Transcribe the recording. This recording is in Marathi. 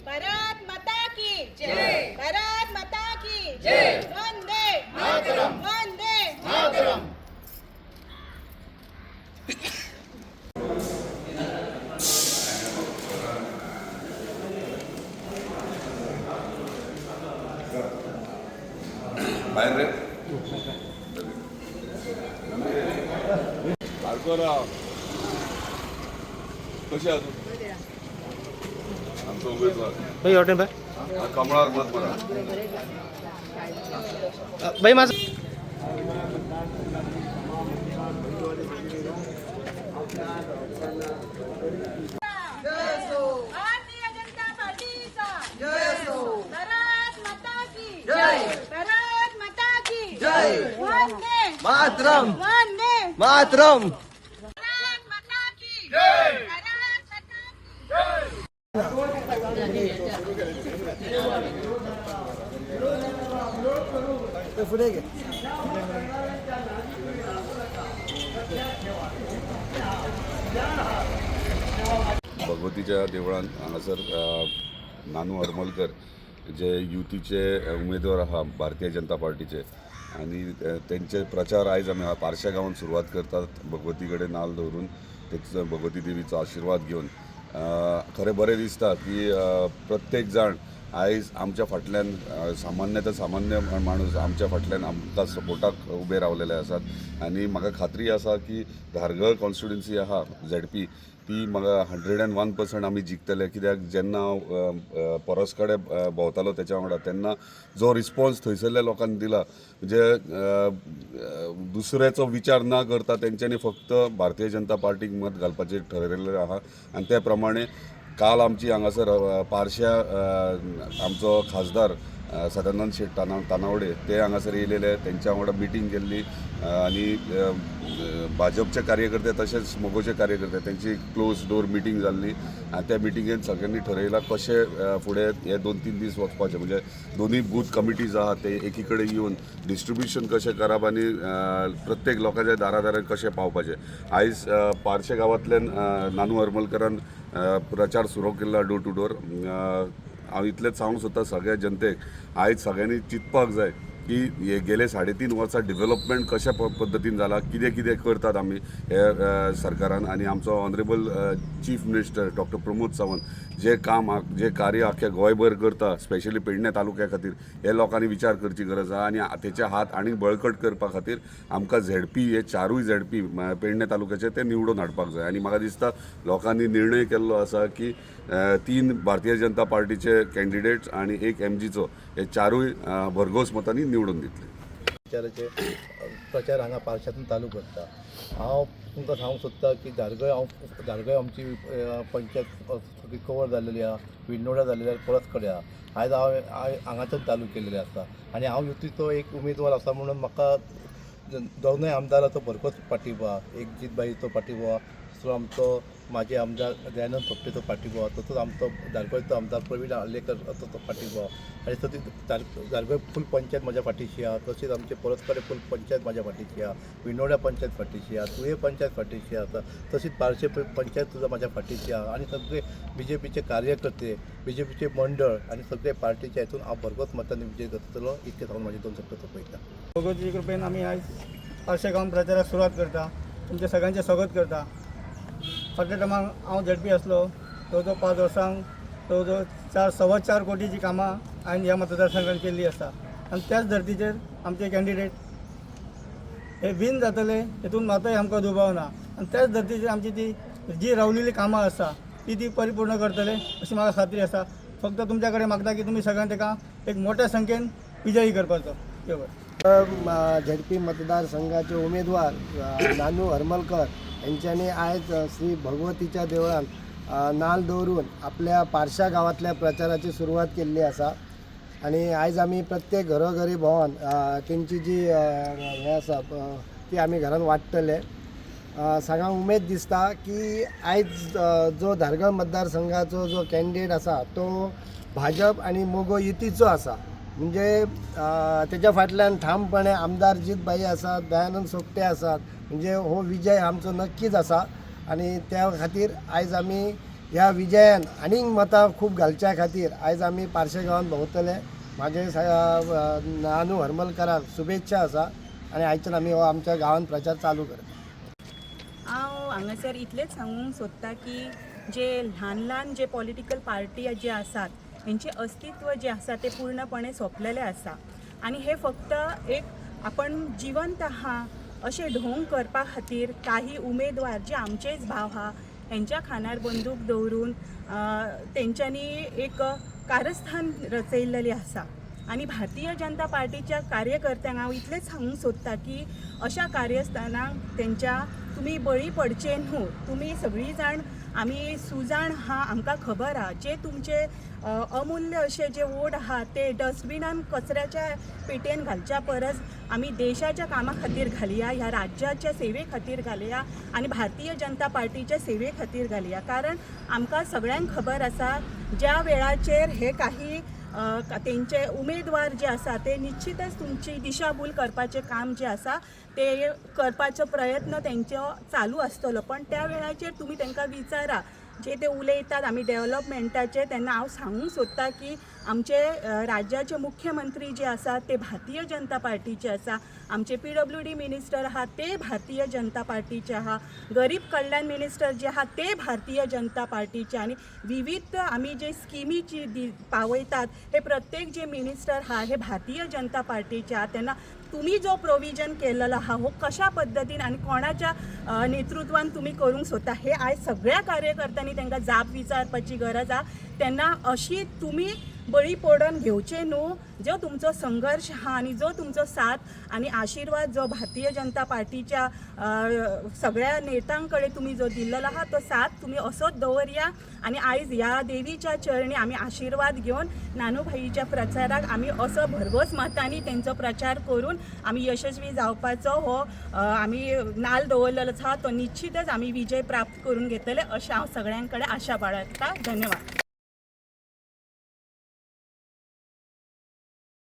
भारत माता की जय, भारत माता की जय, वंदे मातरम, वंदे मातरम। बाहेर रे भार्गवराव कसे आहात आमचा उमेदवार भाई हॉटेल भाई कमळावर मत मारा भाई माझं भारतीय जनता पार्टीचा जय असो, भारत माता की जय, भारत माता की जय, वंदे मातरम वंदे मातरम भारत माता की जय, भारत माता की पुढे घे भगवतीच्या देवळान हांगासर नानू हरमलकर जे युतीचे उमेदवार आहा भारतीय जनता पार्टीचे आणि त्यांचे प्रचार आयज आमी पारशा गांवांत सुरवात करतात भगवती कडेन नाल दवरून तेच भगवती देवीचो आशिर्वाद घेवन खरें बरें दिसता की प्रत्येक जाण आयज आमच्या फाटल्यान सामान्य माणूस आमच्या फाटल्यान आमकां सपोर्टाक उबे रावलेले आसात आनी म्हाका खात्री आसा की धारगळ कॉन्स्टिट्युएन्सी आहा झेडपी ती म्हाका 101% आमी जिखतले कित्याक जेन्ना हांव परस कडेन भोंवतालो तेच्या वांगडा तेन्ना जो रिस्पॉन्स थंयसरल्या लोकांनी दिला म्हणजे दुसऱ्याचो विचार ना करता तेंच्यांनी फक्त भारतीय जनता पार्टीक मत घालपाचें ठरयलेलें आहा आनी त्या प्रमाणे काल आमची हांगासर पारशा आमचो खासदार सदानंद शेट तानावडे ते हांगासर येयलेले तेंच्या वांगडा मिटींग केल्ली आनी भाजपचे कार्यकर्ते तशेंच मोगोचे कार्यकर्ते तेंची क्लोज डोर मिटींग जाल्ली आनी त्या मिटींगेंत सगळ्यांनी ठरयलां कशें फुडें हे 2-3 दीस वचपाचें म्हणजे दोनूय बूथ कमिटीज आहात ते एकी कडेन येवन डिस्ट्रिब्युशन कशें करप आनी प्रत्येक लोकांच्या दारादारान कशें पावपाचें आयज पारशे गांवांतल्यान नानू हरमलकरान प्रचार सुरू केला डोर टू डोर हांव इतलेंच सांगूंक सोदता सगळ्या जनतेक आयज सगळ्यांनी चिंतपाक जाय की हे गेले 3.5 वर्सां डेव्हलपमेंट कशा पद्दतीन जाला कितें कितें करतात आमी हे सरकारान आनी आमचो honourable chief minister doctor Pramod Sawant जे कार्य आख्या गोंयभर करता स्पेशली पेडणे तालुक्या खातीर हे लोकांनी विचार करची गरज आहा आनी तेचे हात आनी बळकट करपा खातीर आमकां झेडपी हे चारूय झेडपी पेडणे तालुक्याचे ते निवडून हाडपाक जाय आनी म्हाका दिसता लोकांनी निर्णय केल्लो आसा की 3 भारतीय जनता पार्टीचे कॅन्डिडेट्स आनी 1 MGचो हे चारूय भरघोस मतांनी निवडून दितले प्रचाराचे प्रचार हांगा पारशांतून चालू करता हांव तुमकां सांगूंक सोदता की धारगळ आमची पंचायत रिकवर जाल्लेली आहा विंडोडा जाल्लेली परत कडेन आहा आयज हांव हांगाच्यान चालू केलेले आसा आनी हांव युतीचो एक उमेदवार आसा म्हणून म्हाका दोनूय आमदाराचो भरपूर पाठिंबो आहा एक जितबाईचो पाठिंबो आहा दुसरो आमचो माजी आमदार दयानंद सोपटेचो पाठिंबो आहा तसोच आमचो धारगळचो आमदार प्रवीण आर्लेकर तो पाठिंबो आहा आनी तशीच धारगळ फूल पंचायत म्हाज्या फाटीशी आहा तशीच आमचे परतकडे फूल पंचायत म्हाज्या फाटीशी आहा विंडोड्या पंचायत फाटीशी आहा तुये पंचायत फाटीशी आसा तशीच पारशे पंचायत सुद्दां म्हाज्या फाटीशी आहा आनी सगळे BJPचे कार्यकर्ते BJPचे मंडळ आनी सगळे पार्टीच्या हितून हांव भरघोस मतांनी विजय जातलो इतके सांगून म्हाजे 2 शब्द सोंपयता भगवतीचे कृपेन आमी आयज पारशे गांवांत प्रचाराक सुरवात करता तुमचे सगळ्यांचे स्वागत करता फाटल्या टायमार हांव झेडपी आसलो जवळ 5 वर्सांक जवळ 4.25 कोटीची कामां हांवें ह्या मतदारसंघात केल्ली आसा आनी त्याच धर्तीचेर आमचे कॅन्डिडेट हे विन जातले हेतून मातूय आमकां दुबाव ना आनी त्याच धर्तीचेर आमची ती जी रावलेली कामां आसा ती परिपूर्ण करतले अशी म्हाका खात्री आसा फक्त तुमच्या कडेन मागता की तुमी सगळ्यांनी ताका एक मोठ्या संख्येन विजयी करपाचो देव झेडपी मतदारसंघाचे उमेदवार नानू हरमलकर यांच्यानी आयज श्री भगवतीच्या देवळान नाल दवरून आपल्या पारशा गांवांतल्या प्रचाराची सुरवात केल्ली आसा आनी आयज आमी प्रत्येक घरोघरी भोंवन तेंची जी हें आसा ती आमी घरान वांट्टले सांगांक उमेद दिसता की आयज जो धारगळ मतदारसंघाचो जो कॅन्डिडेट आसा तो भाजप आनी मोगो युतीचो आसा म्हणजे तेच्या फाटल्यान ठामपणे आमदार जितबाई आसात दयानंद सोपटे आसात म्हणजे हो विजय आमचो नक्कीच आसा आणि त्या खातीर आयज आमी ह्या विजयान आनीक मतां खूब घालच्या खातीर आयज आमी पार्शे गांवांत भोंवतले. म्हाजे नानू हरमलकराक शुभेच्छा आसा आनी आयच्यान आमी हो आमच्या गांवांत प्रचार चालू करता. हांव हांगासर इतलेंच सांगूंक सोदतां की जे ल्हान ल्हान जे पॉलिटिकल पार्टी जे आसात हेंचें अस्तित्व जे आसा ते पूर्णपणे सोंपलेलें आसा आनी हे फक्त एक आपण जिवंत आहा अशें ढोंग करपा खातीर काही उमेदवार जे आमचेच भाव आहा हेंच्या खांदार बंदूक दवरून तेंच्यांनी एक कारस्थान रचयल्लेली आसा आनी भारतीय जनता पार्टीच्या कार्यकर्त्यांक हांव इतलेंच सांगूंक सोदतां की अशा कार्यस्थानाक तेंच्या तुमी बळी पडचे न्हू. तुमी सगळीं जाण आमी सुजाण आहा आमकां खबर आहा जे तुमचे अमूल्य अशे जे वोट आहा ते डस्टबिनान कचऱ्याच्या पेटयेन घालच्या परस आमी देशाच्या कामा खातीर घालया, ह्या राज्याच्या सेवे खातीर घालया आनी भारतीय जनता पार्टीच्या सेवे खातीर घालया. कारण आमकां सगळ्यांक खबर आसा ज्या वेळाचेर हे काही तेंचे उमेदवार जे आसा ते निश्चितच तुमची दिशाभूल करपाचें काम जे आसा ते करपाचो प्रयत्न तेंचो चालू आसतलो. पण त्या वेळाचेर तुमी तांकां विचारा जे ते उलयतात आमी डेव्हलपमेंटाचे तेन्ना हांव सांगूंक सोदतां की आमचे राज्याचे मुख्यमंत्री जे आसा ते भारतीय जनता पार्टीचे आसा. आमचे PWD मिनिस्टर आहा ते भारतीय जनता पार्टीचे आहा. गरीब कल्याण मिनिस्टर जे आहा ते भारतीय जनता पार्टीचे आनी विविध आमी जे स्किमी पावयतात हे प्रत्येक जे मिनिस्टर आहा हे भारतीय जनता पार्टीचे आहा. तेन्ना तुम्ही जो प्रोविजन केलेलो आहा हो कशा पद्दतीन आनी कोणाच्या नेतृत्वान तुम्ही करूंक सोदता हे आयज सगळ्या कार्यकर्त्यांनी तांकां जाप विचारपाची गरज आहा. तेन्ना अशी तुम्ही बळी पडून घेवचे न्हू. जो तुमचो संघर्श आहा आनी जो तुमचो साथ आनी आशिर्वाद जो भारतीय जनता पार्टीच्या सगळ्या नेत्यां कडेन तुमी जो दिल्लो आहा तो साथ तुमी असोच दवरया आनी आयज ह्या देवीच्या चरणी आमी आशिर्वाद घेवन नानूभाईच्या प्रचाराक आमी असो भरघोस मतांनी तेंचो प्रचार करून आमी यशस्वी जावपाचो हो आमी नाल दवरलेलो आसा. तो निश्चितच आमी विजय प्राप्त करून घेतले अशें हांव सगळ्यां कडेन आशा बाळगता. धन्यवाद.